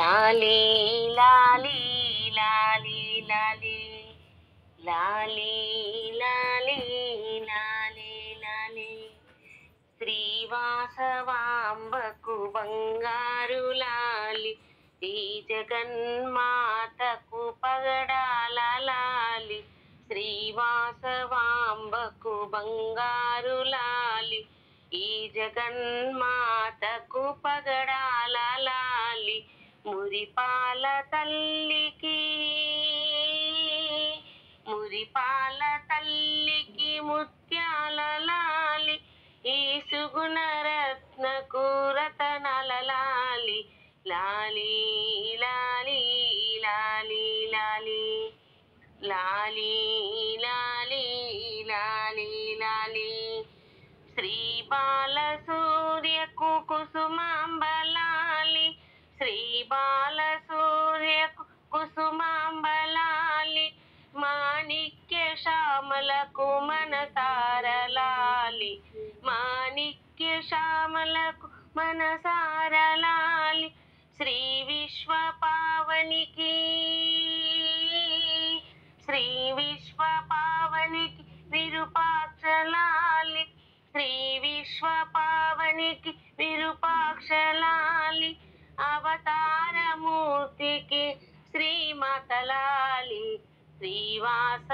లాలీ లాలీ లాలీ లాలీ లాలీ లాలీ లాలీ లాలీ శ్రీవాసవాంబకు బంగారు లాలి ఈ జగన్మాతకు పగడాల లాలి శ్రీవాసవాంబకు బంగారు లాలి ఈ జగన్మాతకు పగడాల లాలి మురిపాల తల్లికి ముత్యాల లాలి ఈ సుగుణరత్నకు రతనాల లాలి లాలీ లాలీ లాలీ లాలీ లాలీ లాలీ లాలీ లాలీ శ్రీ బాల సూర్యకు కుసుమాంబలాలి శ్రీ బాల సూర్యకు కుసుమాంబలాలి మాణిక్య శ్యామలకు మనసారలాలి మాణిక్య శ్యామలకు మనసారలాలి శ్రీ విశ్వ పావనికి విరూపాక్షలాలి శ్రీ విశ్వ పావనికి విరూపాక్షలాలి అవతారమూర్తికి శ్రీమాతలాలి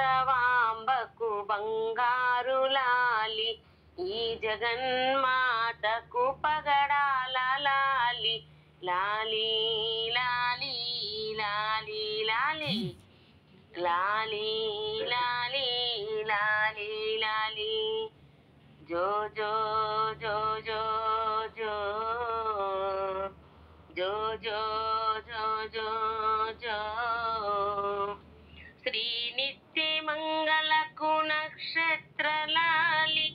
శ్రీవాసవాంబకు బంగారు లాలి ఈ జగన్మాతకు పగడాల లాలి లాలీ లాలీ లాలీ లాలీ లాలీ లాలీ లాలీ లాలీ జో జో జో జో జో జో జో జో జో జో శ్రీ నిత్య మంగళకు నక్షత్రలాలి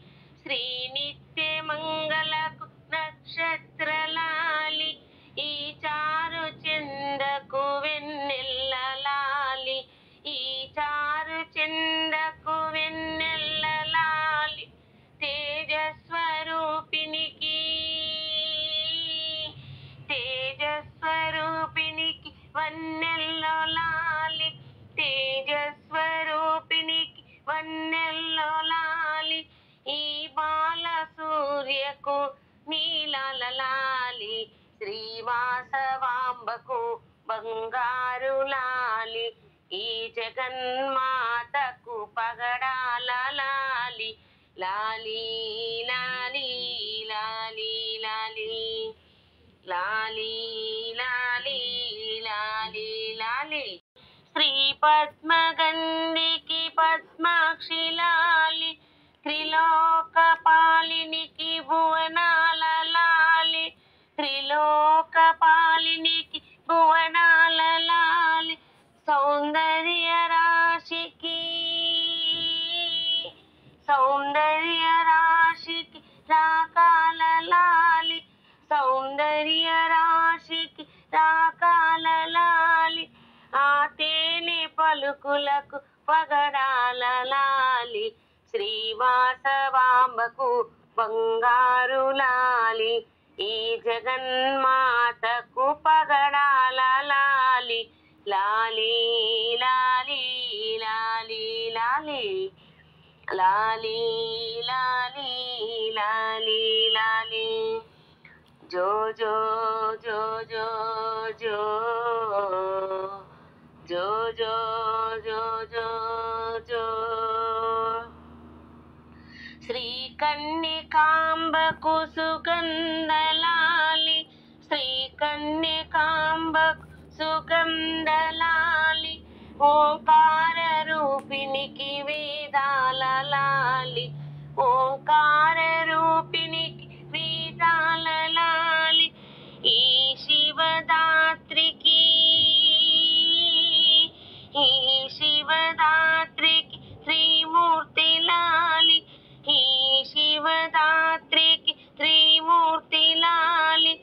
శ్రీ నిత్య మంగళకు నక్షత్రలాలి ఈ చారు చందకు వెన్నెల్లలాలి ఈ చారు చందకు వెన్నెల్లలాలి తేజస్వరూపినికి వన్నెల్లలాలి తేజస్వరూపినికి వన్నెల్లలాలి ఈ బాల సూర్యకు నీలాలలాలి శ్రీవాసవాంబకు బంగారు లాలి ఈ జగన్మాతకు పగడాల లాలి లాలీ లాలీ లాలీ లాలీ లాలీ లాలీ లాలీ లాలీ శ్రీ పద్మగంధికి పద్మాక్షి లాలి త్రిలోక పాలినికి భువనాల లాలి త్రిలోక పాలినికి భువనాల లాలి సౌందర్య రాశికి రాకాల లాలి సౌందర్య రాశికి రాకాల లాలి ఆ తేనె పలుకులకు పగడాల లాలి శ్రీవాసవాంబకు బంగారు లాలి ఈ జగన్మాతకు పగడాల లాలి లాలీ లాలీ లాలీ లాలీ లాలీ లాలీ లాలీ లాలీ జో జో జో జో జో జో జో జో జో జో శ్రీ కన్యకాంబకు సుగంధలాలి శ్రీ కన్యకాంబకు సుగంధలాలి ఓంకార రూపినికి వేదాల లాలి ఓంకార రూపినికి వేదాల లాలి ఈ శివదాత్రికి త్రిమూర్తి లాలి ఈ శివదాత్రికి త్రిమూర్తి లాలి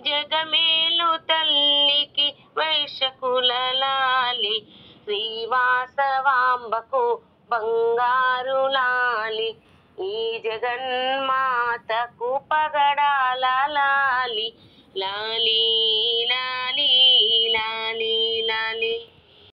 జగమేలు తల్లికి వైశకుల లాలి శ్రీవాసవాంబకు బంగారు లాలి ఈ జగన్మాతకు పగడాల లాలి లాలీ లాలీ